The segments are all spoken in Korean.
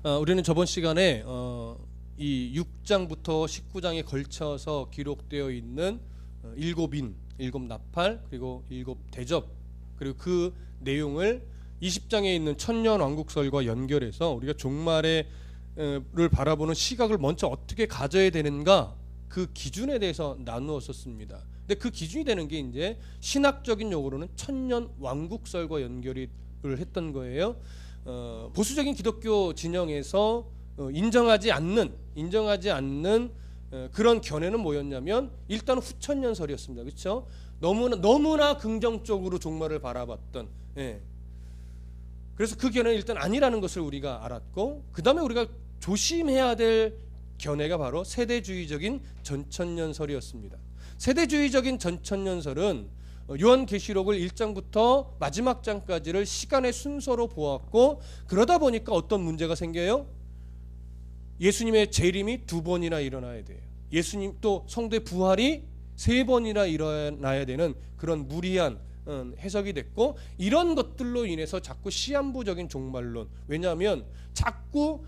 우리는 저번 시간에 이 6장부터 19장에 걸쳐서 기록되어 있는 일곱 인, 일곱 나팔, 그리고 일곱 대접, 그리고 그 내용을 20장에 있는 천년 왕국설과 연결해서 우리가 종말을 바라보는 시각을 먼저 어떻게 가져야 되는가, 그 기준에 대해서 나누었었습니다. 근데 그 기준이 되는 게 이제 신학적인 용어로는 천년 왕국설과 연결을 했던 거예요. 보수적인 기독교 진영에서 인정하지 않는 그런 견해는 뭐였냐면 일단 후천년설이었습니다. 그렇죠? 너무나 긍정적으로 종말을 바라봤던. 그래서 그 견해는 일단 아니라는 것을 우리가 알았고, 그 다음에 우리가 조심해야 될 견해가 바로 세대주의적인 전천년설이었습니다. 세대주의적인 전천년설은 요한계시록을 1장부터 마지막 장까지를 시간의 순서로 보았고, 그러다 보니까 어떤 문제가 생겨요? 예수님의 재림이 2번이나 일어나야 돼요. 예수님 또 성도의 부활이 3번이나 일어나야 되는 그런 무리한 해석이 됐고, 이런 것들로 인해서 자꾸 시한부적인 종말론, 왜냐하면 자꾸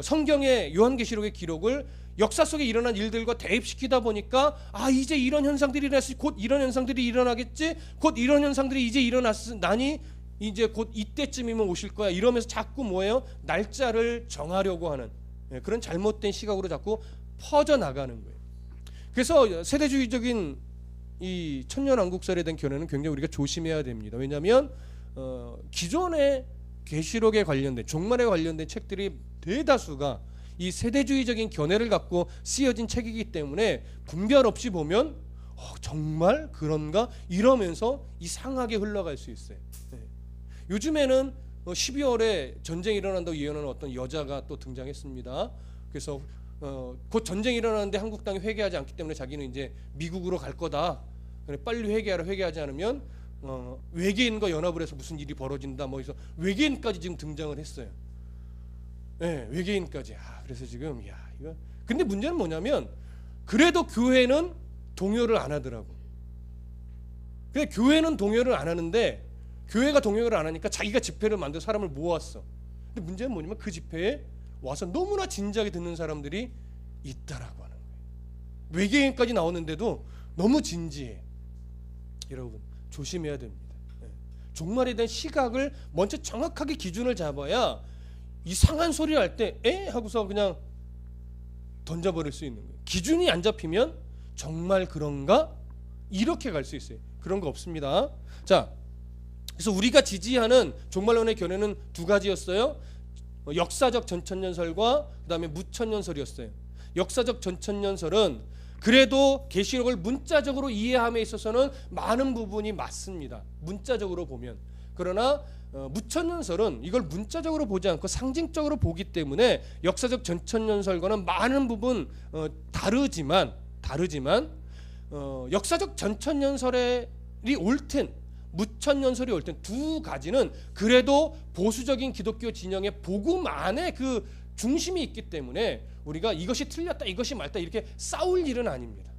성경의 요한계시록의 기록을 역사 속에 일어난 일들과 대입시키다 보니까 이제 이런 현상들이 일어났으니 곧 이런 현상들이 일어나겠지, 곧 이런 현상들이 이제 일어나니 이제 곧 이때쯤이면 오실 거야, 이러면서 자꾸 뭐예요? 날짜를 정하려고 하는 그런 잘못된 시각으로 자꾸 퍼져나가는 거예요. 그래서 세대주의적인 이 천년왕국설에 대한 견해는 굉장히 우리가 조심해야 됩니다. 왜냐하면 기존의 계시록에 관련된, 종말에 관련된 책들이 대다수가 이 세대주의적인 견해를 갖고 쓰여진 책이기 때문에 분별 없이 보면 정말 그런가 이러면서 이상하게 흘러갈 수 있어요. 요즘에는 12월에 전쟁이 일어난다고 예언하는 어떤 여자가 또 등장했습니다. 그래서 곧 전쟁이 일어나는데 한국 땅이 회개하지 않기 때문에 자기는 이제 미국으로 갈 거다. 빨리 회개하라. 회개하지 않으면 외계인과 연합을 해서 무슨 일이 벌어진다. 뭐 해서 외계인까지 지금 등장을 했어요. 외계인까지. 그래서 지금 이거. 근데 문제는 뭐냐면 그래도 교회는 동요를 안 하더라고. 근데 교회는 동요를 안 하는데, 교회가 동요를 안 하니까 자기가 집회를 만들어 사람을 모았어. 근데 문제는 뭐냐면 그 집회에 와서 너무나 진지하게 듣는 사람들이 있다라고 하는 거예요. 외계인까지 나오는데도 너무 진지해. 여러분 조심해야 됩니다. 종말에 대한 시각을 먼저 정확하게 기준을 잡아야 이상한 소리를 할 때 하고서 그냥 던져버릴 수 있는 거예요. 기준이 안 잡히면 정말 그런가? 이렇게 갈 수 있어요. 그런 거 없습니다. 자, 그래서 우리가 지지하는 종말론의 견해는 두 가지였어요. 역사적 전천년설과 그 다음에 무천년설이었어요. 역사적 전천년설은 그래도 계시록을 문자적으로 이해함에 있어서는 많은 부분이 맞습니다. 문자적으로 보면. 그러나 무천년설은 이걸 문자적으로 보지 않고 상징적으로 보기 때문에 역사적 전천년설과는 많은 부분 다르지만 역사적 전천년설이 옳든 무천년설이 옳든 두 가지는 그래도 보수적인 기독교 진영의 복음 안에 그 중심이 있기 때문에 우리가 이것이 틀렸다 이것이 맞다 이렇게 싸울 일은 아닙니다.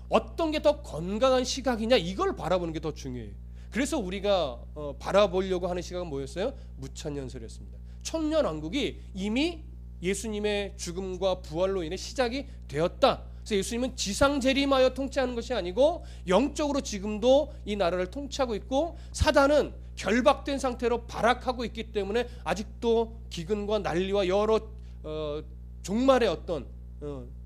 어떤 게 더 건강한 시각이냐 이걸 바라보는 게 더 중요해요. 그래서 우리가 바라보려고 하는 시각은 뭐였어요? 무천년설이었습니다. 천년왕국이 이미 예수님의 죽음과 부활로 인해 시작이 되었다. 그래서 예수님은 지상 재림하여 통치하는 것이 아니고 영적으로 지금도 이 나라를 통치하고 있고, 사단은 결박된 상태로 발악하고 있기 때문에 아직도 기근과 난리와 여러 종말의 어떤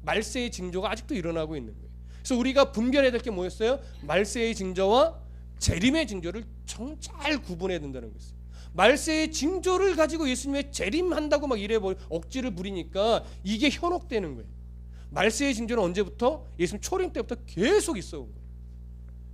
말세의 징조가 아직도 일어나고 있는 거예요. 그래서 우리가 분별해야 될 게 뭐였어요? 말세의 징조와 재림의 징조를 잘 구분해야 된다는 거였어요. 말세의 징조를 가지고 예수님의 재림한다고 막 이래 억지를 부리니까 이게 현혹되는 거예요. 말세의 징조는 언제부터? 예수님 초림 때부터 계속 있어 온 거예요.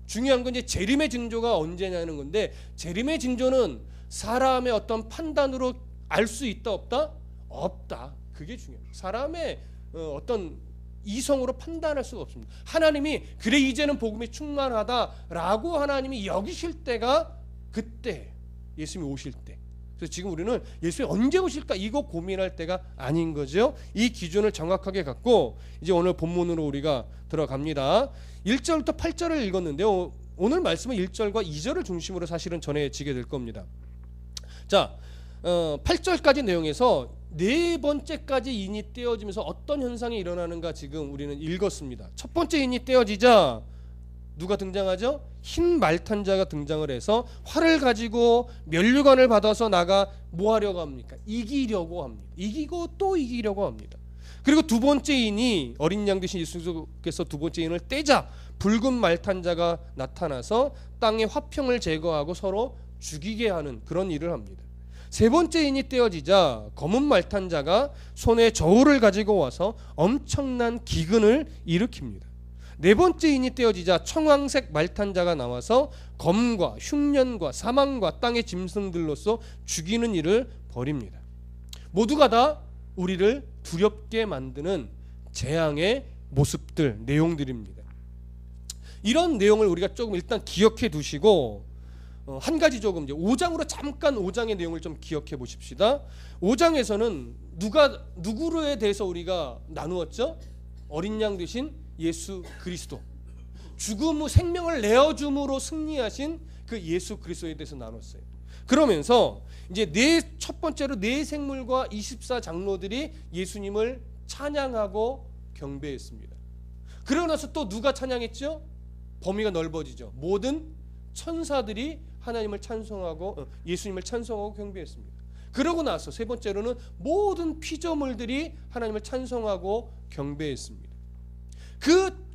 중요한 건 이제 재림의 징조가 언제냐는 건데, 재림의 징조는 사람의 어떤 판단으로 알 수 있다 없다? 없다. 그게 중요해요. 사람의 어떤 이성으로 판단할 수가 없습니다. 하나님이 그래 이제는 복음이 충만하다라고 하나님이 여기실 때가 그때, 예수님이 오실 때. 그래서 지금 우리는 예수님이 언제 오실까 이거 고민할 때가 아닌 거죠. 이 기준을 정확하게 갖고 이제 오늘 본문으로 우리가 들어갑니다. 1절부터 8절을 읽었는데요, 오늘 말씀은 1절과 2절을 중심으로 사실은 전해지게 될 겁니다. 자, 8절까지 내용에서 네 번째까지 인이 떼어지면서 어떤 현상이 일어나는가 지금 우리는 읽었습니다. 첫 번째 인이 떼어지자 누가 등장하죠? 흰 말탄자가 등장을 해서 활을 가지고 면류관을 받아서 나가 뭐 하려고 합니까? 이기려고 합니다. 이기고 또 이기려고 합니다. 그리고 두 번째 인이 어린 양 되신 예수께서 두 번째 인을 떼자 붉은 말탄자가 나타나서 땅의 화평을 제거하고 서로 죽이게 하는 그런 일을 합니다. 세 번째 인이 떼어지자 검은 말탄자가 손에 저울을 가지고 와서 엄청난 기근을 일으킵니다. 네 번째 인이 떼어지자 청황색 말탄자가 나와서 검과 흉년과 사망과 땅의 짐승들로서 죽이는 일을 벌입니다. 모두가 다 우리를 두렵게 만드는 재앙의 모습들, 내용들입니다. 이런 내용을 우리가 조금 일단 기억해 두시고 한 가지 조금 이제 5장으로 잠깐 5장의 내용을 좀 기억해 보십시다. 5장에서는 누구에 대해서 우리가 나누었죠? 어린 양 되신 예수 그리스도, 죽음 후 생명을 내어줌으로 승리하신 그 예수 그리스도에 대해서 나눴어요. 그러면서 이제 첫 번째로 네 생물과 24장로들이 예수님을 찬양하고 경배했습니다. 그러고 나서 또 누가 찬양했죠? 범위가 넓어지죠. 모든 천사들이 하나님을 찬송하고 예수님을 찬송하고 경배했습니다. 그러고 나서 세 번째로는 모든 피조물들이 하나님을 찬송하고 경배했습니다.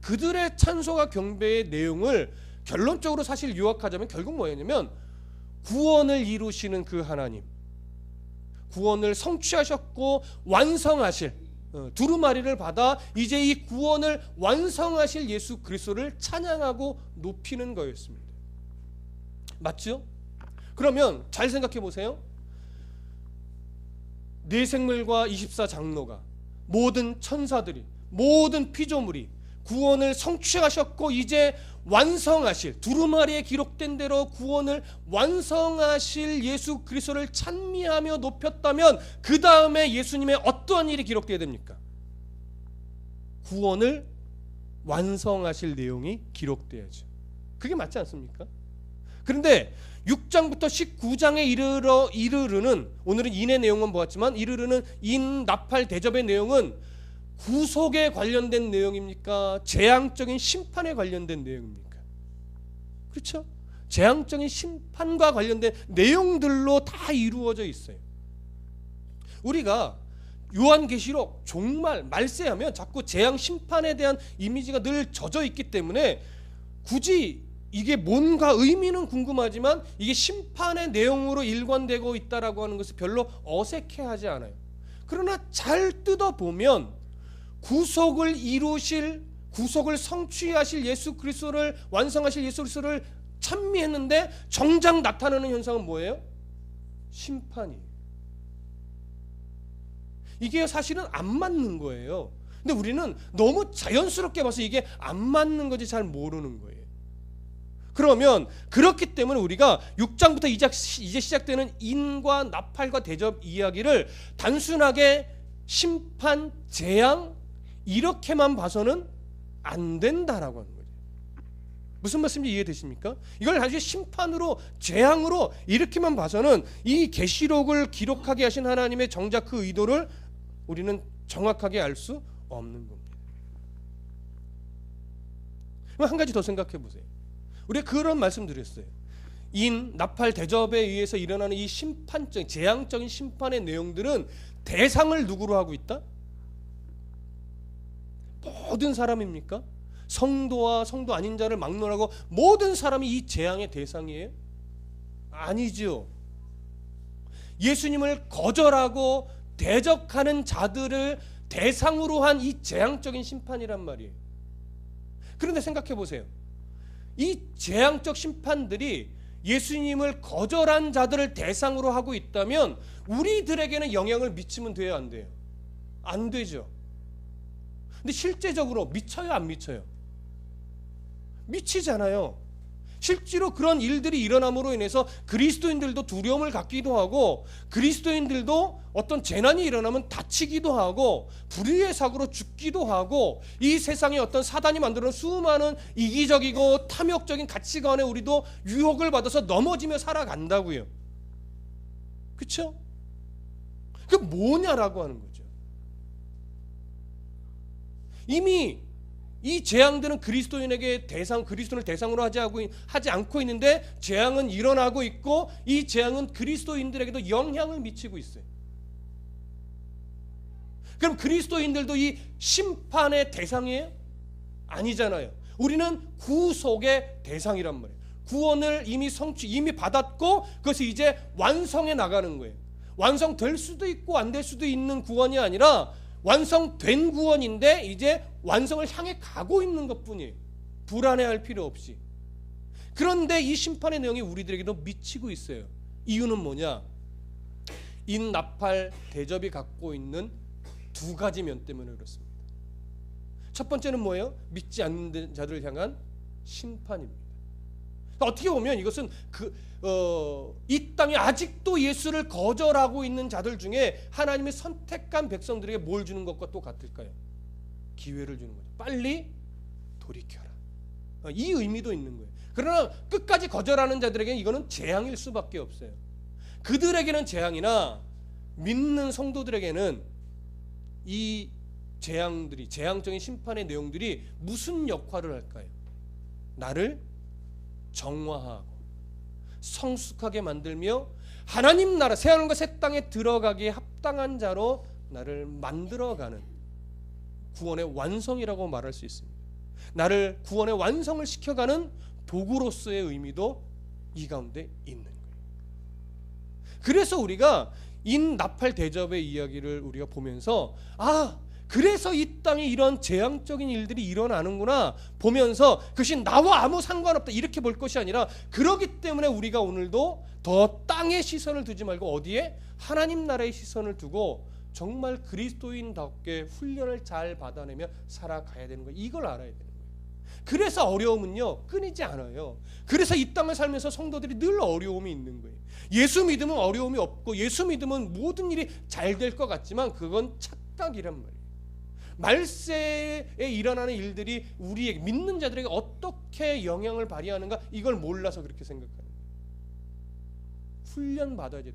그들의 찬송과 경배의 내용을 결론적으로 사실 요약하자면 결국 뭐였냐면 구원을 이루시는 그 하나님, 구원을 성취하셨고 완성하실 두루마리를 받아 이제 이 구원을 완성하실 예수 그리스도를 찬양하고 높이는 거였습니다. 맞죠? 그러면 잘 생각해 보세요. 네 생물과 24장로가 모든 천사들이 모든 피조물이 구원을 성취하셨고 이제 완성하실 두루마리에 기록된 대로 구원을 완성하실 예수 그리스도를 찬미하며 높였다면 그 다음에 예수님의 어떠한 일이 기록되어야 됩니까? 구원을 완성하실 내용이 기록돼야죠. 그게 맞지 않습니까? 그런데 6장부터 19장에 이르르는 오늘은 인의 내용만 보았지만 이르르는 인 나팔 대접의 내용은 구속에 관련된 내용입니까? 재앙적인 심판에 관련된 내용입니까? 그렇죠? 재앙적인 심판과 관련된 내용들로 다 이루어져 있어요. 우리가 요한계시록 종말 말세하면 자꾸 재앙 심판에 대한 이미지가 늘 젖어 있기 때문에 굳이 이게 뭔가 의미는 궁금하지만 이게 심판의 내용으로 일관되고 있다라고 하는 것을 별로 어색해하지 않아요. 그러나 잘 뜯어보면 구속을 이루실, 구속을 성취하실 예수 그리스도를 완성하실 예수 그리스도를 찬미했는데 정작 나타나는 현상은 뭐예요? 심판이에요. 이게 사실은 안 맞는 거예요. 근데 우리는 너무 자연스럽게 봐서 이게 안 맞는 건지 잘 모르는 거예요. 그러면 그렇기 때문에 우리가 6장부터 이제 시작되는 인과 나팔과 대접 이야기를 단순하게 심판, 재앙 이렇게만 봐서는 안 된다라고 하는 거죠. 무슨 말씀인지 이해되십니까? 이걸 단순히 심판으로 재앙으로 이렇게만 봐서는 이 계시록을 기록하게 하신 하나님의 정작 그 의도를 우리는 정확하게 알 수 없는 겁니다. 한 가지 더 생각해 보세요. 우리가 그런 말씀 드렸어요. 인, 나팔, 대접에 의해서 일어나는 이 심판적, 재앙적인 심판의 내용들은 대상을 누구로 하고 있다? 모든 사람입니까? 성도와 성도 아닌 자를 막론하고 모든 사람이 이 재앙의 대상이에요? 아니죠. 예수님을 거절하고 대적하는 자들을 대상으로 한 이 재앙적인 심판이란 말이에요. 그런데 생각해 보세요. 이 재앙적 심판들이 예수님을 거절한 자들을 대상으로 하고 있다면 우리들에게는 영향을 미치면 돼요, 안 돼요? 안 되죠. 근데 실제적으로 미쳐요, 안 미쳐요? 미치잖아요. 실제로 그런 일들이 일어남으로 인해서 그리스도인들도 두려움을 갖기도 하고 그리스도인들도 어떤 재난이 일어나면 다치기도 하고 불의의 사고로 죽기도 하고 이 세상에 어떤 사단이 만들어놓은 수많은 이기적이고 탐욕적인 가치관에 우리도 유혹을 받아서 넘어지며 살아간다고요. 그렇죠? 그 뭐냐라고 하는 거죠. 이미 이 재앙들은 그리스도인에게 그리스도인을 대상으로 하지 않고 있는데 재앙은 일어나고 있고 이 재앙은 그리스도인들에게도 영향을 미치고 있어요. 그럼 그리스도인들도 이 심판의 대상이에요? 아니잖아요. 우리는 구속의 대상이란 말이에요. 구원을 이미 받았고 그것이 이제 완성해 나가는 거예요. 완성될 수도 있고 안 될 수도 있는 구원이 아니라 완성된 구원인데 이제 완성을 향해 가고 있는 것뿐이에요. 불안해할 필요 없이. 그런데 이 심판의 내용이 우리들에게도 미치고 있어요. 이유는 뭐냐? 인나팔 대접이 갖고 있는 두 가지 면 때문에 그렇습니다. 첫 번째는 뭐예요? 믿지 않는 자들을 향한 심판입니다. 어떻게 보면 이것은 이 땅에 아직도 예수를 거절하고 있는 자들 중에 하나님의 선택한 백성들에게 뭘 주는 것과 또 같을까요? 기회를 주는 거죠. 빨리 돌이켜라. 이 의미도 있는 거예요. 그러나 끝까지 거절하는 자들에게는 이거는 재앙일 수밖에 없어요. 그들에게는 재앙이나 믿는 성도들에게는 이 재앙적인 심판의 내용들이 무슨 역할을 할까요? 나를 정화하고 성숙하게 만들며 하나님 나라 새하늘과 새 땅에 들어가기에 합당한 자로 나를 만들어가는 구원의 완성이라고 말할 수 있습니다. 나를 구원의 완성을 시켜가는 도구로서의 의미도 이 가운데 있는 거예요. 그래서 우리가 인나팔 대접의 이야기를 우리가 보면서 그래서 이 땅에 이런 재앙적인 일들이 일어나는구나 보면서 그것이 나와 아무 상관없다 이렇게 볼 것이 아니라 그렇기 때문에 우리가 오늘도 더 땅의 시선을 두지 말고 어디에? 하나님 나라의 시선을 두고 정말 그리스도인답게 훈련을 잘 받아내며 살아가야 되는 거예요. 이걸 알아야 되는 거예요. 그래서 어려움은요 끊이지 않아요. 그래서 이 땅을 살면서 성도들이 늘 어려움이 있는 거예요. 예수 믿으면 어려움이 없고 예수 믿으면 모든 일이 잘 될 것 같지만 그건 착각이란 말이에요. 말세에 일어나는 일들이 우리에게 믿는 자들에게 어떻게 영향을 발휘하는가 이걸 몰라서 그렇게 생각하는 거예요. 훈련 받아야 돼요.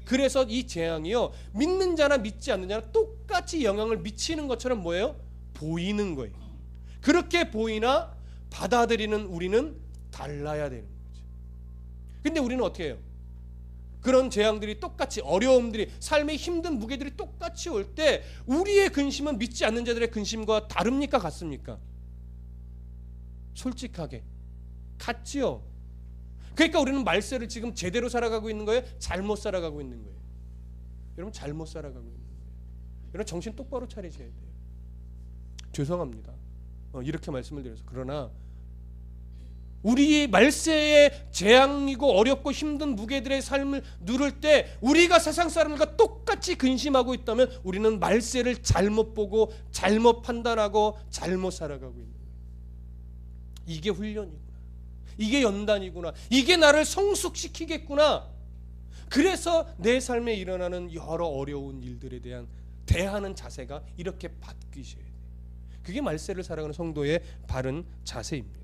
그래서 이 재앙이요 믿는 자나 믿지 않는 자나 똑같이 영향을 미치는 것처럼 뭐예요? 보이는 거예요. 그렇게 보이나 받아들이는 우리는 달라야 되는 거죠. 근데 우리는 어떻게 해요? 그런 재앙들이 똑같이 어려움들이 삶의 힘든 무게들이 똑같이 올 때 우리의 근심은 믿지 않는 자들의 근심과 다릅니까? 같습니까? 솔직하게 같지요. 그러니까 우리는 말세를 지금 제대로 살아가고 있는 거예요? 잘못 살아가고 있는 거예요? 여러분 잘못 살아가고 있는 거예요. 여러분 정신 똑바로 차리셔야 돼요. 죄송합니다. 이렇게 말씀을 드려서. 그러나 우리 말세의 재앙이고 어렵고 힘든 무게들의 삶을 누릴 때 우리가 세상 사람들과 똑같이 근심하고 있다면 우리는 말세를 잘못 보고 잘못 판단하고 잘못 살아가고 있는 거예요. 이게 훈련이구나. 이게 연단이구나. 이게 나를 성숙시키겠구나. 그래서 내 삶에 일어나는 여러 어려운 일들에 대한 대하는 자세가 이렇게 바뀌셔야 돼요. 그게 말세를 살아가는 성도의 바른 자세입니다.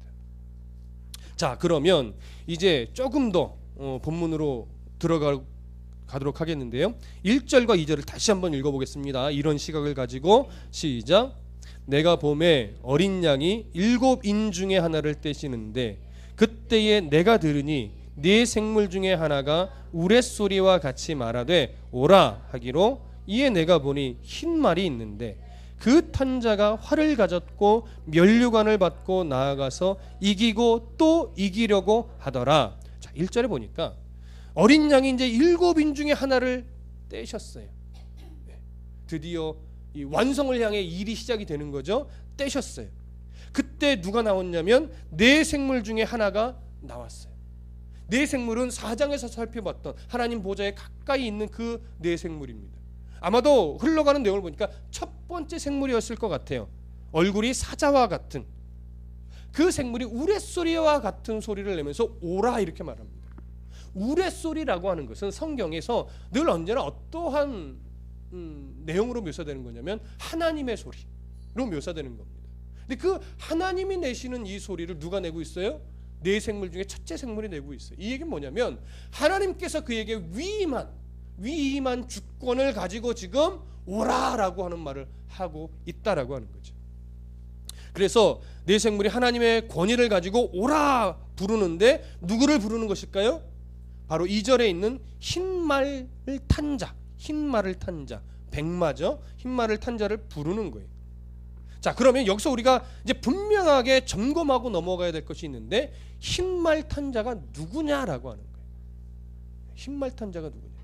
자, 그러면 이제 조금 더 본문으로 들어가도록 하겠는데요. 1절과 2절을 다시 한번 읽어보겠습니다. 이런 시각을 가지고 시작. 내가 봄에 어린 양이 7인 중에 하나를 떼시는데 그때에 내가 들으니 네 생물 중에 하나가 우레소리와 같이 말하되 오라 하기로 이에 내가 보니 흰 말이 있는데 그 탄자가 활을 가졌고 면류관을 받고 나아가서 이기고 또 이기려고 하더라. 자, 1절에 보니까 어린 양이 이제 7인 중에 하나를 떼셨어요. 드디어 이 완성을 향해 일이 시작이 되는 거죠. 떼셨어요. 그때 누가 나왔냐면 네 생물 중에 하나가 나왔어요. 네 생물은 4장에서 살펴봤던 하나님 보좌에 가까이 있는 그 네 생물입니다. 아마도 흘러가는 내용을 보니까 첫 번째 생물이었을 것 같아요. 얼굴이 사자와 같은 그 생물이 우레소리와 같은 소리를 내면서 오라 이렇게 말합니다. 우레소리라고 하는 것은 성경에서 늘 언제나 어떠한 내용으로 묘사되는 거냐면 하나님의 소리로 묘사되는 겁니다. 근데 그 하나님이 내시는 이 소리를 누가 내고 있어요? 네 생물 중에 첫째 생물이 내고 있어요. 이 얘기는 뭐냐면 하나님께서 그에게 위임한 위임한 주권을 가지고 지금 오라라고 하는 말을 하고 있다라고 하는 거죠. 그래서 내 생물이 하나님의 권위를 가지고 오라 부르는데 누구를 부르는 것일까요? 바로 2절에 있는 흰말을 탄 자, 흰말을 탄 자, 백마죠. 흰말을 탄 자를 부르는 거예요. 자, 그러면 여기서 우리가 이제 분명하게 점검하고 넘어가야 될 것이 있는데 흰말 탄 자가 누구냐라고 하는 거예요. 흰말 탄 자가 누구냐?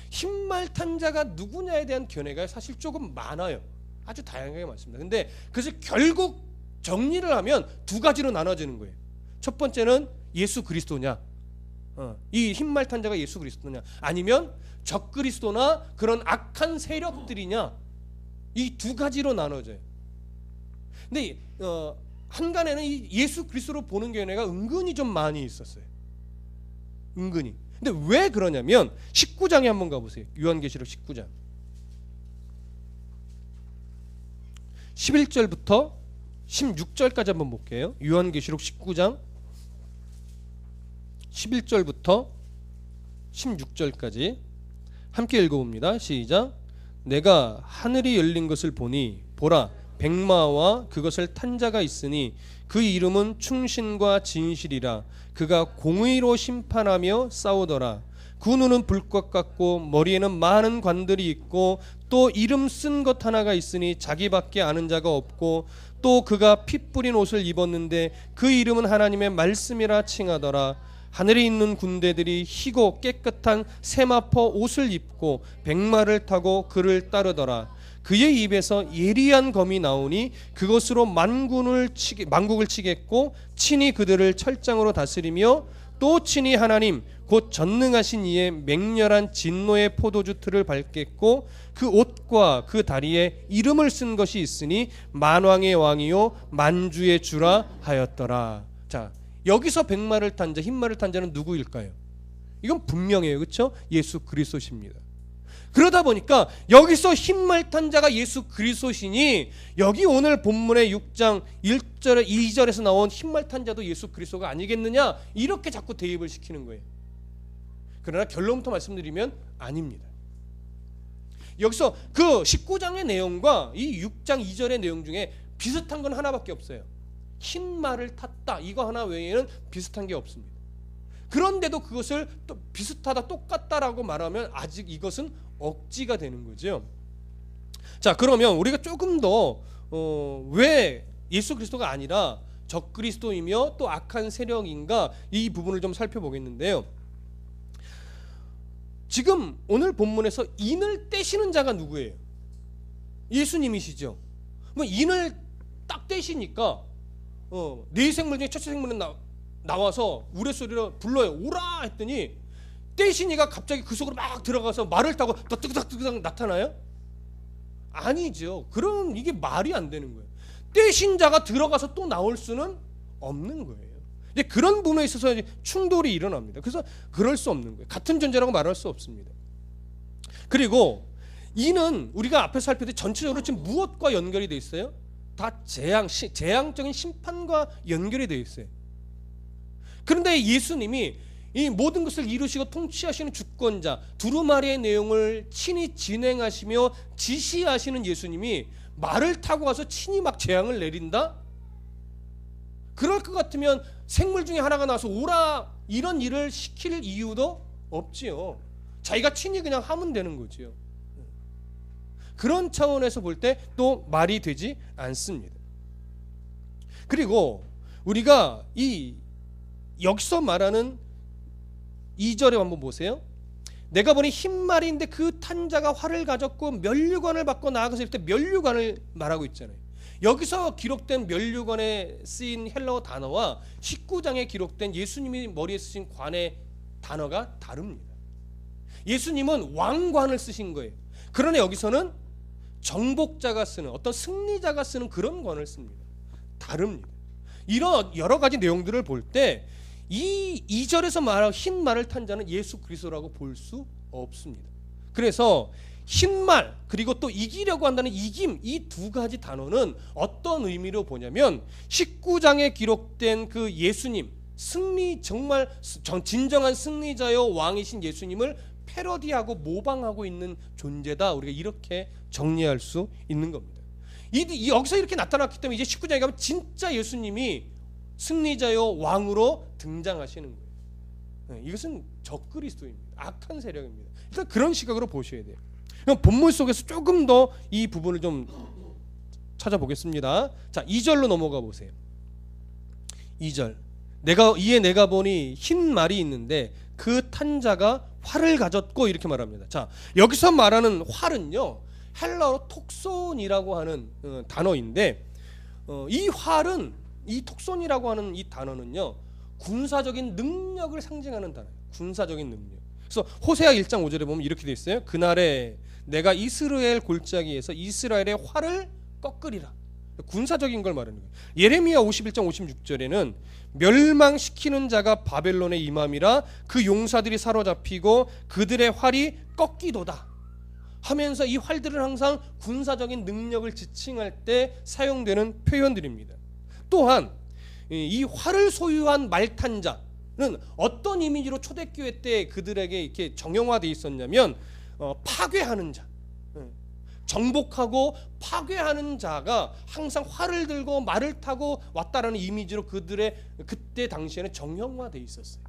흰말 탄 자가 누구냐에 대한 견해가 사실 조금 많아요. 아주 다양하게 많습니다. 근데 그래서 결국 정리를 하면 두 가지로 나눠지는 거예요. 첫 번째는 예수 그리스도냐, 이 흰말 탄 자가 예수 그리스도냐, 아니면 적그리스도나 그런 악한 세력들이냐, 이 두 가지로 나눠져요. 근데 한간에는 이 예수 그리스도로 보는 견해가 은근히 좀 많이 있었어요. 은근히. 근데 왜 그러냐면 19장에 한번 가보세요. 요한계시록 19장 11절부터 16절까지 한번 볼게요. 요한계시록 19장 11절부터 16절까지 함께 읽어봅니다. 시작. 내가 하늘이 열린 것을 보니 보라 백마와 그것을 탄 자가 있으니 그 이름은 충신과 진실이라. 그가 공의로 심판하며 싸우더라. 그 눈은 불꽃 같고 머리에는 많은 관들이 있고 또 이름 쓴 것 하나가 있으니 자기밖에 아는 자가 없고 또 그가 피 뿌린 옷을 입었는데 그 이름은 하나님의 말씀이라 칭하더라. 하늘에 있는 군대들이 희고 깨끗한 세마포 옷을 입고 백마를 타고 그를 따르더라. 그의 입에서 예리한 검이 나오니 그것으로 만국을 치겠고 친히 그들을 철장으로 다스리며 또 친히 하나님 곧 전능하신 이의 맹렬한 진노의 포도주 틀을 밟겠고 그 옷과 그 다리에 이름을 쓴 것이 있으니 만왕의 왕이요 만주의 주라 하였더라. 자, 여기서 백마를 탄 자, 흰말을 탄 자는 누구일까요? 이건 분명해요. 그렇죠? 예수 그리스도십니다. 그러다 보니까 여기서 흰말 탄 자가 예수 그리스도시니 여기 오늘 본문의 6장 1절에 2절에서 나온 흰말 탄 자도 예수 그리스도가 아니겠느냐, 이렇게 자꾸 대입을 시키는 거예요. 그러나 결론부터 말씀드리면 아닙니다. 여기서 그 19장의 내용과 이 6장 2절의 내용 중에 비슷한 건 하나밖에 없어요. 흰말을 탔다, 이거 하나 외에는 비슷한 게 없습니다. 그런데도 그것을 또 비슷하다, 똑같다라고 말하면 아직 이것은 억지가 되는 거죠. 자, 그러면 우리가 조금 더 왜 예수 그리스도가 아니라 적그리스도이며 또 악한 세력인가, 이 부분을 좀 살펴보겠는데요. 지금 오늘 본문에서 인을 떼시는 자가 누구예요? 예수님이시죠. 뭐 인을 딱 떼시니까 네 생물 중에 첫째 생물은 나와서 우레소리로 불러요. 오라 했더니 떼시니가 갑자기 그 속으로 막 들어가서 말을 타고 뜨그닥뜨그닥 나타나요? 아니죠. 그럼 이게 말이 안 되는 거예요. 떼신 자가 들어가서 또 나올 수는 없는 거예요. 근데 그런 부분에 있어서 충돌이 일어납니다. 그래서 그럴 수 없는 거예요. 같은 존재라고 말할 수 없습니다. 그리고 이는 우리가 앞에서 살펴봤듯이 전체적으로 지금 무엇과 연결이 되어 있어요? 다 재앙적인 심판과 연결이 되어 있어요. 그런데 예수님이 이 모든 것을 이루시고 통치하시는 주권자, 두루마리의 내용을 친히 진행하시며 지시하시는 예수님이 말을 타고 와서 친히 막 재앙을 내린다? 그럴 것 같으면 생물 중에 하나가 나와서 오라, 이런 일을 시킬 이유도 없지요. 자기가 친히 그냥 하면 되는 거지요. 그런 차원에서 볼 때 또 말이 되지 않습니다. 그리고 우리가 이 여기서 말하는 2절에 한번 보세요. 내가 보니 흰말인데 그 탄자가 활을 가졌고 면류관을 받고 나아가서 이때 면류관을 말하고 있잖아요. 여기서 기록된 면류관에 쓰인 헬라어 단어와 19장에 기록된 예수님이 머리에 쓰신 관의 단어가 다릅니다. 예수님은 왕관을 쓰신 거예요. 그러나 여기서는 정복자가 쓰는, 어떤 승리자가 쓰는 그런 관을 씁니다. 다릅니다. 이런 여러 가지 내용들을 볼 때 이 2절에서 말하는 흰말을 탄 자는 예수 그리스도라고 볼 수 없습니다. 그래서 흰말 그리고 또 이기려고 한다는 이김, 이 두 가지 단어는 어떤 의미로 보냐면 19장에 기록된 그 예수님, 승리, 정말 진정한 승리자요 왕이신 예수님을 패러디하고 모방하고 있는 존재다. 우리가 이렇게 정리할 수 있는 겁니다. 여기서 이렇게 나타났기 때문에 이제 19장에 가면 진짜 예수님이 승리자요 왕으로 등장하시는 거예요. 이것은 적그리스도입니다. 악한 세력입니다. 일단 그런 시각으로 보셔야 돼요. 그럼 본문 속에서 조금 더 이 부분을 좀 찾아보겠습니다. 자, 2절로 넘어가 보세요. 2절. 내가 보니 흰 말이 있는데 그 탄 자가 활을 가졌고, 이렇게 말합니다. 자, 여기서 말하는 활은요, 헬라어로 톡손이라고 하는 단어인데, 이 활은, 이 톡손이라고 하는 이 단어는요, 군사적인 능력을 상징하는 단어예요. 군사적인 능력. 그래서 호세아 1장 5절에 보면 이렇게 되어 있어요. 그날에 내가 이스라엘 골짜기에서 이스라엘의 활을 꺾으리라. 군사적인 걸 말하는 거예요. 예레미야 51장 56절에는 멸망시키는 자가 바벨론에 임함이라 그 용사들이 사로잡히고 그들의 활이 꺾이도다 하면서 이 활들은 항상 군사적인 능력을 지칭할 때 사용되는 표현들입니다. 또한 이 활을 소유한 말탄 자는 어떤 이미지로 초대교회 때 그들에게 이렇게 정형화되어 있었냐면 파괴하는 자, 정복하고 파괴하는 자가 항상 활을 들고 말을 타고 왔다라는 이미지로 그들의 그때 당시에는 정형화되어 있었어요.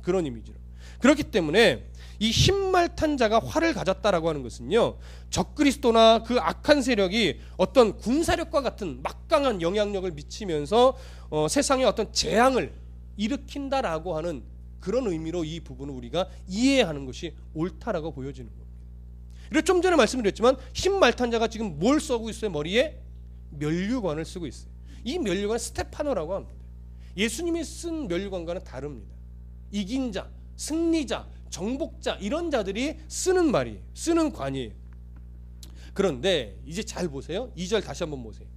그런 이미지로. 그렇기 때문에 이 흰말 탄 자가 활을 가졌다라고 하는 것은요, 적그리스도나 그 악한 세력이 어떤 군사력과 같은 막강한 영향력을 미치면서 세상에 어떤 재앙을 일으킨다라고 하는 그런 의미로 이 부분을 우리가 이해하는 것이 옳다라고 보여지는 겁니다. 그리고 좀 전에 말씀드렸지만 흰 말탄자가 지금 뭘 쓰고 있어요? 머리에 면류관을 쓰고 있어요. 이 면류관 스테파노라고 합니다. 예수님이 쓴 면류관과는 다릅니다. 이긴 자, 승리자, 정복자, 이런 자들이 쓰는 말이에요. 쓰는 관이에요. 그런데 이제 잘 보세요. 2절 다시 한번 보세요.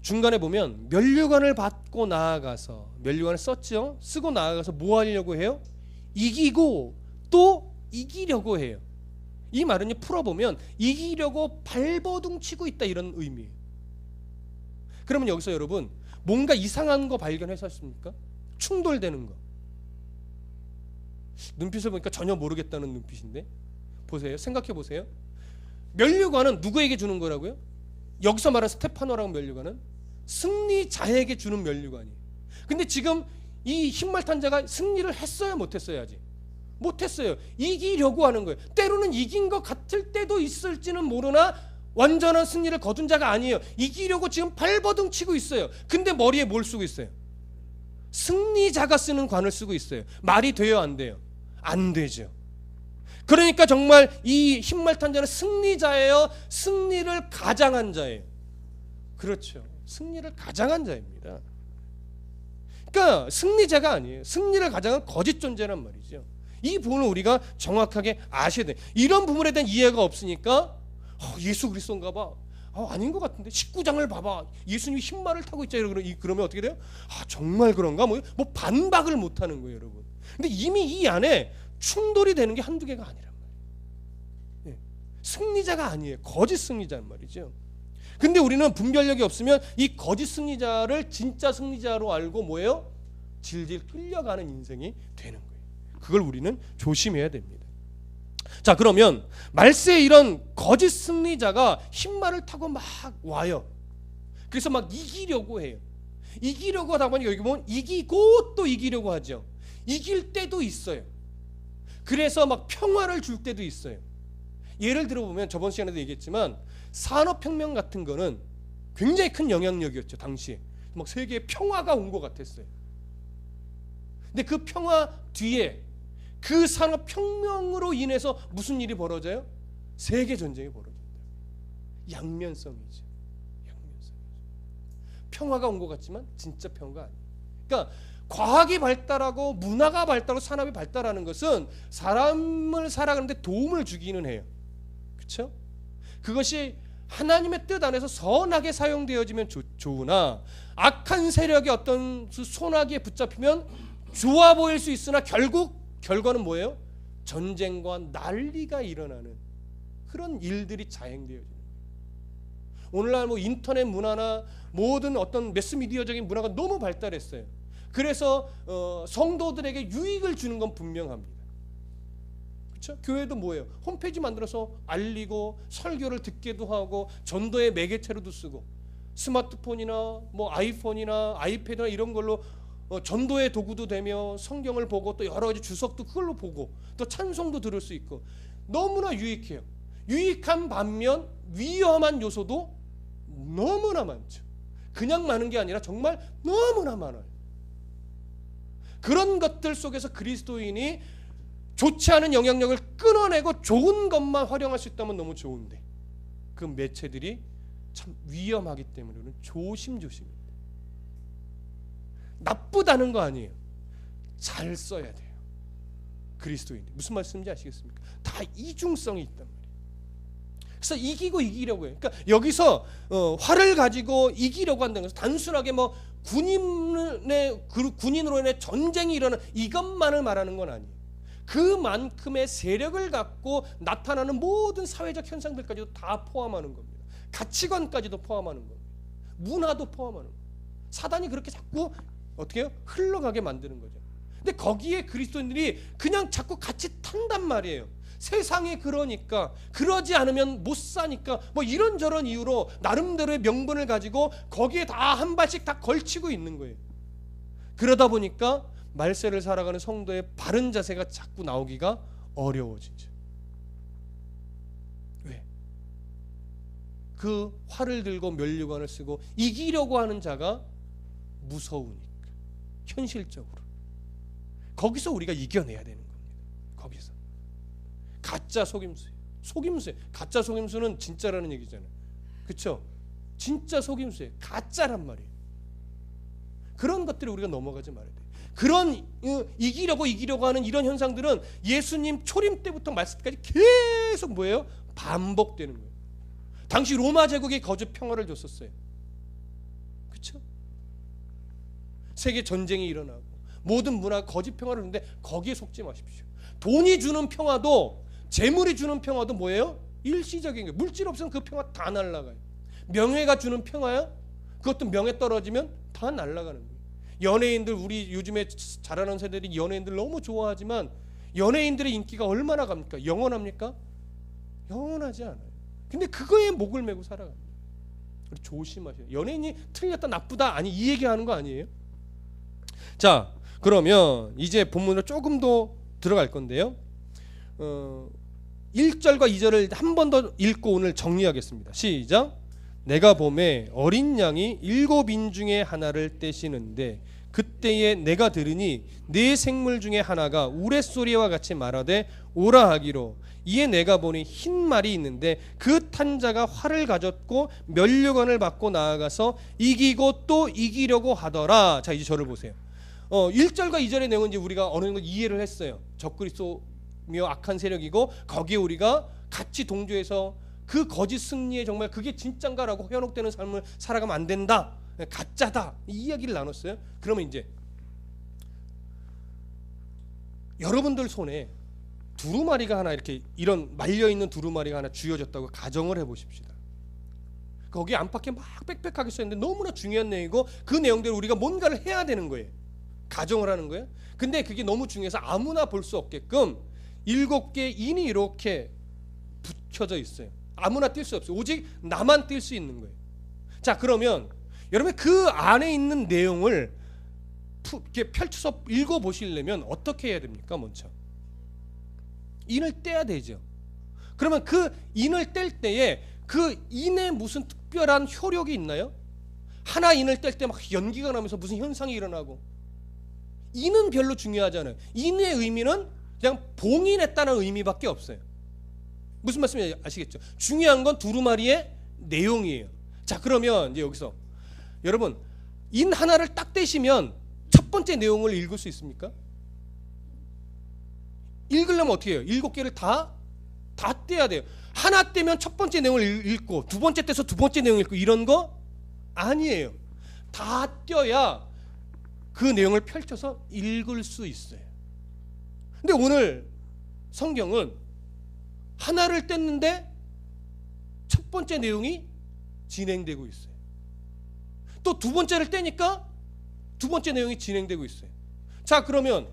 중간에 보면 면류관을 받고 나아가서, 면류관을 썼죠. 쓰고 나아가서 뭐 하려고 해요? 이기고 또 이기려고 해요. 이 말은요, 풀어보면 이기려고 발버둥치고 있다, 이런 의미예요. 그러면 여기서 여러분 뭔가 이상한 거 발견하셨습니까? 충돌되는 거. 눈빛을 보니까 전혀 모르겠다는 눈빛인데, 보세요. 생각해 보세요. 면류관은 누구에게 주는 거라고요? 여기서 말하는 스테파노라는 면류관은 승리자에게 주는 면류관이에요. 근데 지금 이 흰말탄 자가 승리를 했어요, 못했어요? 아직 못했어요. 이기려고 하는 거예요. 때로는 이긴 것 같을 때도 있을지는 모르나 완전한 승리를 거둔 자가 아니에요. 이기려고 지금 발버둥 치고 있어요. 근데 머리에 뭘 쓰고 있어요? 승리자가 쓰는 관을 쓰고 있어요. 말이 돼요, 안 돼요? 안 되죠. 그러니까 정말 이 흰말탄 자는 승리자예요? 승리를 가장한 자예요? 그렇죠. 승리를 가장한 자입니다. 그러니까 승리자가 아니에요. 승리를 가장한 거짓 존재란 말이죠. 이 부분을 우리가 정확하게 아셔야 돼요. 이런 부분에 대한 이해가 없으니까 예수 그리스도인가 봐. 아닌 것 같은데 19장을 봐봐. 예수님이 흰말을 타고 있잖아요. 그러면 어떻게 돼요? 정말 그런가? 뭐 반박을 못하는 거예요, 여러분. 근데 이미 이 안에 충돌이 되는 게 한두 개가 아니란 말이에요. 승리자가 아니에요. 거짓 승리자란 말이죠. 근데 우리는 분별력이 없으면 이 거짓 승리자를 진짜 승리자로 알고 뭐예요? 질질 끌려가는 인생이 되는 거예요. 그걸 우리는 조심해야 됩니다. 자, 그러면 말세에 이런 거짓 승리자가 흰말을 타고 막 와요. 그래서 막 이기려고 해요. 이기려고 하다 보니까 여기 보면 이기고 또 이기려고 하죠. 이길 때도 있어요. 그래서 막 평화를 줄 때도 있어요. 예를 들어보면 저번 시간에도 얘기했지만 산업혁명 같은 거는 굉장히 큰 영향력이었죠. 당시에 막 세계에 평화가 온 것 같았어요. 근데 그 평화 뒤에 그 산업혁명으로 인해서 무슨 일이 벌어져요? 세계전쟁이 벌어집니다. 양면성이죠. 평화가 온 것 같지만 진짜 평화가 아니에요. 그러니까 과학이 발달하고 문화가 발달하고 산업이 발달하는 것은 사람을 살아가는데 도움을 주기는 해요. 그렇죠? 그것이 하나님의 뜻 안에서 선하게 사용되어지면 좋으나 악한 세력의 어떤 소나기에 붙잡히면 좋아 보일 수 있으나 결과는 뭐예요? 전쟁과 난리가 일어나는 그런 일들이 자행되어지는 거예요. 오늘날 인터넷 문화나 모든 어떤 매스미디어적인 문화가 너무 발달했어요. 그래서 성도들에게 유익을 주는 건 분명합니다. 그렇죠? 교회도 뭐예요? 홈페이지 만들어서 알리고 설교를 듣게도 하고 전도의 매개체로도 쓰고 스마트폰이나 뭐 아이폰이나 아이패드나 이런 걸로 전도의 도구도 되며 성경을 보고 또 여러 가지 주석도 그걸로 보고 또 찬송도 들을 수 있고 너무나 유익해요. 유익한 반면 위험한 요소도 너무나 많죠. 그냥 많은 게 아니라 정말 너무나 많아요. 그런 것들 속에서 그리스도인이 좋지 않은 영향력을 끊어내고 좋은 것만 활용할 수 있다면 너무 좋은데 그 매체들이 참 위험하기 때문에 우리는 조심조심해야 돼요. 나쁘다는 거 아니에요. 잘 써야 돼요. 그리스도인이 무슨 말씀인지 아시겠습니까? 다 이중성이 있단 말이에요. 그래서 이기고 이기려고 해요. 그러니까 여기서 활을 가지고 이기려고 한다는 것은 단순하게 뭐 군인으로 인해 전쟁이 일어나는 이것만을 말하는 건 아니에요. 그만큼의 세력을 갖고 나타나는 모든 사회적 현상들까지도 다 포함하는 겁니다. 가치관까지도 포함하는 겁니다. 문화도 포함하는 겁니다. 사단이 그렇게 자꾸 어떻게 해요? 흘러가게 만드는 거죠. 근데 거기에 그리스도인들이 그냥 자꾸 같이 탄단 말이에요. 세상에 그러니까 그러지 않으면 못 사니까 뭐 이런저런 이유로 나름대로의 명분을 가지고 거기에 다 한 발씩 다 걸치고 있는 거예요. 그러다 보니까 말세를 살아가는 성도의 바른 자세가 자꾸 나오기가 어려워지죠. 왜? 그 활을 들고 면류관을 쓰고 이기려고 하는 자가 무서우니까. 현실적으로 거기서 우리가 이겨내야 되는 겁니다. 거기서 가짜 속임수예요. 가짜 속임수는 진짜라는 얘기잖아요. 그렇죠? 진짜 속임수예요. 가짜란 말이에요. 그런 것들을 우리가 넘어가지 말아야 돼요. 그런 이기려고 하는 이런 현상들은 예수님 초림 때부터 말씀 때까지 계속 뭐예요? 반복되는 거예요. 당시 로마 제국이 거저 평화를 줬었어요. 그렇죠? 세계 전쟁이 일어나고 모든 문화가 거짓 평화를 주는데 거기에 속지 마십시오. 돈이 주는 평화도 재물이 주는 평화도 뭐예요? 일시적인 거예요. 물질 없으면 그 평화 다 날아가요. 명예가 주는 평화야? 그것도 명예 떨어지면 다 날아가는 거예요. 연예인들 우리 요즘에 자라는 세대들이 연예인들 너무 좋아하지만 연예인들의 인기가 얼마나 갑니까? 영원합니까? 영원하지 않아요. 근데 그거에 목을 메고 살아갑니다. 우리 조심하셔야 돼요. 연예인이 틀렸다 나쁘다 아니 이 얘기하는 거 아니에요? 자 그러면 이제 본문으로 조금 더 들어갈 건데요. 1절과 2절을 한 번 더 읽고 오늘 정리하겠습니다. 시작. 내가 봄에 어린 양이 7인 중에 하나를 떼시는데 그때에 내가 들으니 네 생물 중에 하나가 우레소리와 같이 말하되 오라 하기로 이에 내가 보니 흰 말이 있는데 그 탄 자가 활을 가졌고 면류관을 받고 나아가서 이기고 또 이기려고 하더라. 자 이제 저를 보세요. 1절과 2절의 내용은 이제 우리가 어느 정도 이해를 했어요. 적그리스도며 악한 세력이고 거기에 우리가 같이 동조해서 그 거짓 승리에 정말 그게 진짠가라고 현혹되는 삶을 살아가면 안 된다. 가짜다. 이 이야기를 나눴어요. 그러면 이제 여러분들 손에 두루마리가 하나 이렇게 이런 말려있는 두루마리가 하나 쥐어졌다고 가정을 해보십시다. 거기에 안팎에 막 빽빽하게 써있는데 너무나 중요한 내용이고 그 내용대로 우리가 뭔가를 해야 되는 거예요. 가정을 하는 거예요. 근데 그게 너무 중요해서 아무나 볼 수 없게끔 7개의 인이 이렇게 붙여져 있어요. 아무나 뛸 수 없어요. 오직 나만 뛸 수 있는 거예요. 자 그러면 여러분 그 안에 있는 내용을 이렇게 펼쳐서 읽어보시려면 어떻게 해야 됩니까? 먼저 인을 떼야 되죠. 그러면 그 인을 뗄 때에 그 인에 무슨 특별한 효력이 있나요? 하나 인을 뗄 때 막 연기가 나면서 무슨 현상이 일어나고 인은 별로 중요하잖아요. 인의 의미는 그냥 봉인했다는 의미밖에 없어요. 무슨 말씀인지 아시겠죠? 중요한 건 두루마리의 내용이에요. 자 그러면 이제 여기서 여러분 인 하나를 딱 떼시면 첫 번째 내용을 읽을 수 있습니까? 읽으려면 어떻게 해요? 7개를 다 떼야 돼요. 하나 떼면 첫 번째 내용을 읽고 두 번째 떼서 두 번째 내용을 읽고 이런 거 아니에요. 다 떼어야 그 내용을 펼쳐서 읽을 수 있어요. 근데 오늘 성경은 하나를 뗐는데 첫 번째 내용이 진행되고 있어요. 또 두 번째를 떼니까 두 번째 내용이 진행되고 있어요. 자 그러면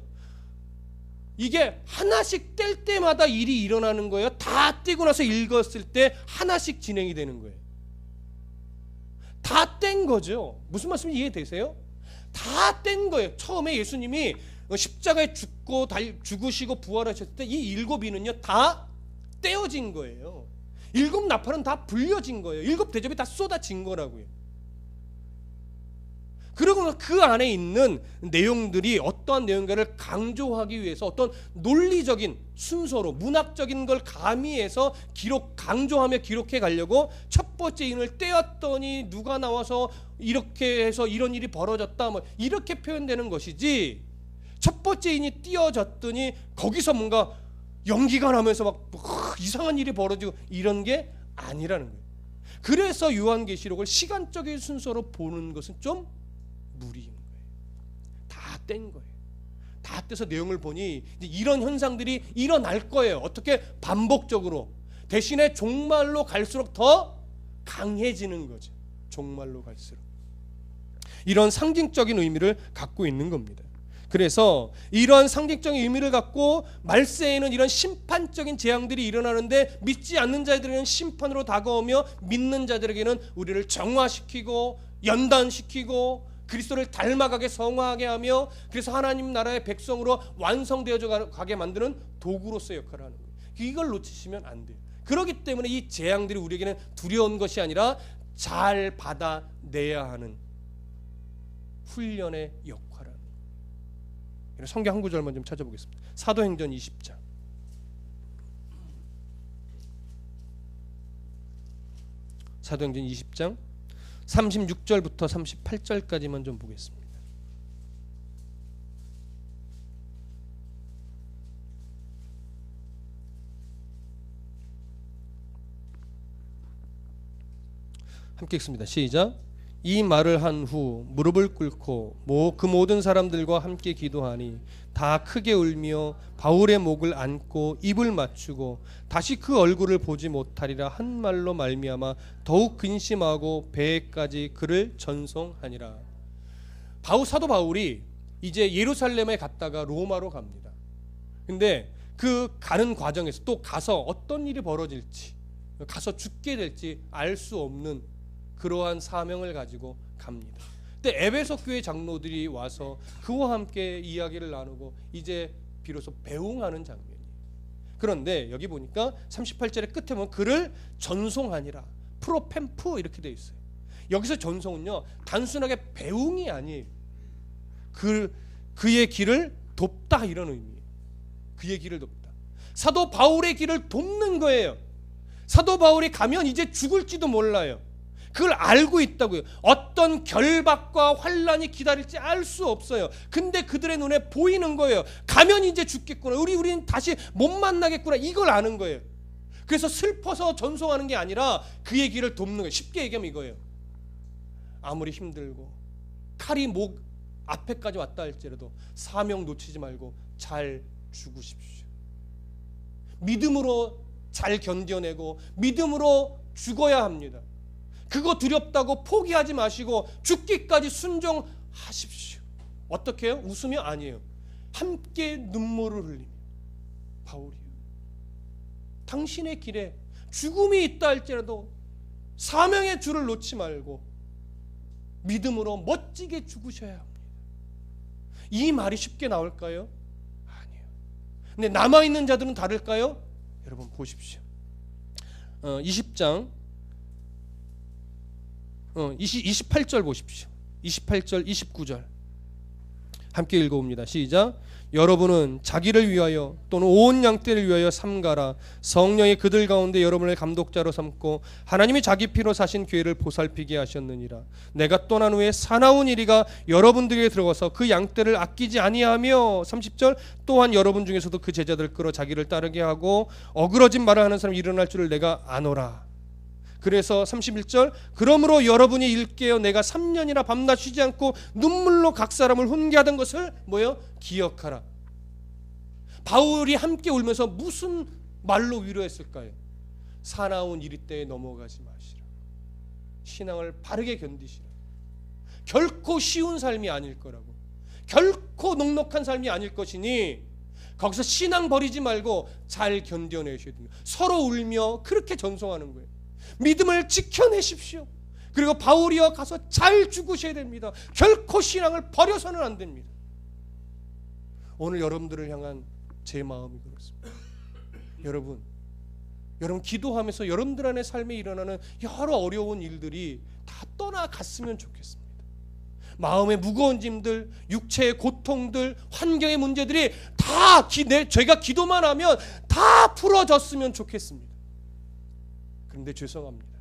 이게 하나씩 뗄 때마다 일이 일어나는 거예요. 다 떼고 나서 읽었을 때 하나씩 진행이 되는 거예요. 다 뗀 거죠. 무슨 말씀인지 이해되세요? 다 뗀 거예요. 처음에 예수님이 십자가에 죽으시고 부활하셨을 때 이 일곱 이는요 다 떼어진 거예요. 일곱 나팔은 다 불려진 거예요. 일곱 대접이 다 쏟아진 거라고요. 그리고 그 안에 있는 내용들이 어떠한 내용인가를 강조하기 위해서 어떤 논리적인 순서로 문학적인 걸 가미해서 강조하며 기록해 가려고 첫 번째 인을 떼었더니 누가 나와서 이렇게 해서 이런 일이 벌어졌다 뭐 이렇게 표현되는 것이지, 첫 번째 인이 띄어졌더니 거기서 뭔가 연기가 나면서 막 이상한 일이 벌어지고 이런 게 아니라는 거예요. 그래서 요한계시록을 시간적인 순서로 보는 것은 좀 무리인 거예요. 다 뗀 거예요. 다 떼서 내용을 보니 이제 이런 현상들이 일어날 거예요. 어떻게? 반복적으로. 대신에 종말로 갈수록 더 강해지는 거죠. 종말로 갈수록. 이런 상징적인 의미를 갖고 있는 겁니다. 그래서 이런 상징적인 의미를 갖고 말세에는 이런 심판적인 재앙들이 일어나는데, 믿지 않는 자들에게는 심판으로 다가오며 믿는 자들에게는 우리를 정화시키고 연단시키고 그리스도를 닮아가게 성화하게 하며, 그래서 하나님 나라의 백성으로 완성되어져 가게 만드는 도구로서의 역할을 하는 거예요. 이걸 놓치시면 안 돼요. 그렇기 때문에 이 재앙들이 우리에게는 두려운 것이 아니라 잘 받아내야 하는 훈련의 역할을 하는 거예요. 성경 한 구절만 좀 찾아보겠습니다. 사도행전 20장. 사도행전 20장 36절부터 38절까지만 좀 보겠습니다. 함께 읽습니다. 시작. 이 말을 한 후 무릎을 꿇고 그 모든 사람들과 함께 기도하니 다 크게 울며 바울의 목을 안고 입을 맞추고 다시 그 얼굴을 보지 못하리라 한 말로 말미암아 더욱 근심하고 배에까지 그를 전송하니라. 사도 바울이 이제 예루살렘에 갔다가 로마로 갑니다. 근데 그 가는 과정에서 또 가서 어떤 일이 벌어질지, 가서 죽게 될지 알 수 없는 그러한 사명을 가지고 갑니다. 그때 에베소 교회 장로들이 와서 그와 함께 이야기를 나누고 이제 비로소 배웅하는 장면이에요. 그런데 여기 보니까 38절의 끝에 보면 그를 전송하니라, 프로펜프 이렇게 되어 있어요. 여기서 전송은요 단순하게 배웅이 아니에요. 그의 길을 돕다 이런 의미예요. 그의 길을 돕다. 사도 바울의 길을 돕는 거예요. 사도 바울이 가면 이제 죽을지도 몰라요. 그걸 알고 있다고요. 어떤 결박과 환란이 기다릴지 알 수 없어요. 근데 그들의 눈에 보이는 거예요. 가면 이제 죽겠구나. 우리는 다시 못 만나겠구나. 이걸 아는 거예요. 그래서 슬퍼서 전송하는 게 아니라 그의 길을 돕는 거예요. 쉽게 얘기하면 이거예요. 아무리 힘들고 칼이 목 앞에까지 왔다 할지라도 사명 놓치지 말고 잘 죽으십시오. 믿음으로 잘 견뎌내고 믿음으로 죽어야 합니다. 그거 두렵다고 포기하지 마시고 죽기까지 순종하십시오. 어떻게 해요? 웃으며? 아니에요. 함께 눈물을 흘리며. 바울이요, 당신의 길에 죽음이 있다 할지라도 사명의 줄을 놓지 말고 믿음으로 멋지게 죽으셔야 합니다. 이 말이 쉽게 나올까요? 아니에요. 근데 남아있는 자들은 다를까요? 여러분 보십시오. 20장 28절 보십시오. 28절 29절 함께 읽어봅니다. 시작. 여러분은 자기를 위하여 또는 온 양떼를 위하여 삼가라. 성령이 그들 가운데 여러분을 감독자로 삼고 하나님이 자기 피로 사신 교회를 보살피게 하셨느니라. 내가 떠난 후에 사나운 이리가 여러분들에게 들어가서 그 양떼를 아끼지 아니하며 30절 또한 여러분 중에서도 그 제자들을 끌어 자기를 따르게 하고 어그러진 말을 하는 사람이 일어날 줄을 내가 아노라. 그래서 31절 그러므로 여러분이 일깨어 내가 3년이나 밤낮 쉬지 않고 눈물로 각 사람을 훈계하던 것을 뭐요? 기억하라. 바울이 함께 울면서 무슨 말로 위로했을까요? 사나운 이리 때에 넘어가지 마시라. 신앙을 바르게 견디시라. 결코 쉬운 삶이 아닐 거라고, 결코 녹록한 삶이 아닐 것이니 거기서 신앙 버리지 말고 잘 견뎌내셔야 됩니다. 서로 울며 그렇게 전송하는 거예요. 믿음을 지켜내십시오. 그리고 바울이여 가서 잘 죽으셔야 됩니다. 결코 신앙을 버려서는 안 됩니다. 오늘 여러분들을 향한 제 마음이 그렇습니다. 여러분 기도하면서 여러분들 안의 삶에 일어나는 여러 어려운 일들이 다 떠나갔으면 좋겠습니다. 마음의 무거운 짐들, 육체의 고통들, 환경의 문제들이 다 제가 기도만 하면 다 풀어졌으면 좋겠습니다. 그런데 죄송합니다.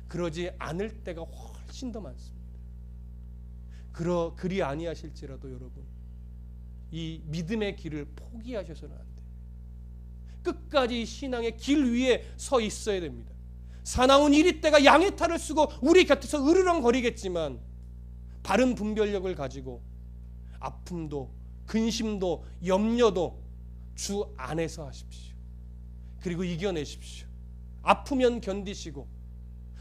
그러지 않을 때가 훨씬 더 많습니다. 그리 아니하실지라도 여러분, 이 믿음의 길을 포기하셔서는 안 돼요. 끝까지 신앙의 길 위에 서 있어야 됩니다. 사나운 이리떼가 양의 탈을 쓰고 우리 곁에서 으르렁거리겠지만 바른 분별력을 가지고 아픔도 근심도 염려도 주 안에서 하십시오. 그리고 이겨내십시오. 아프면 견디시고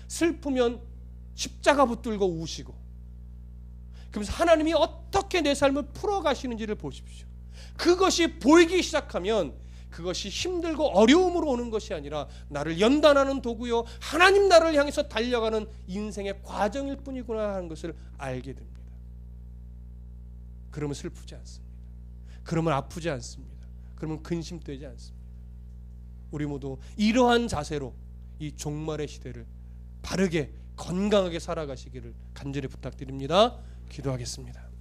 슬프면 십자가 붙들고 우시고, 그러면서 하나님이 어떻게 내 삶을 풀어가시는지를 보십시오. 그것이 보이기 시작하면 그것이 힘들고 어려움으로 오는 것이 아니라 나를 연단하는 도구요, 하나님 나를 향해서 달려가는 인생의 과정일 뿐이구나 하는 것을 알게 됩니다. 그러면 슬프지 않습니다. 그러면 아프지 않습니다. 그러면 근심되지 않습니다. 우리 모두 이러한 자세로 이 종말의 시대를 바르게 건강하게 살아가시기를 간절히 부탁드립니다. 기도하겠습니다.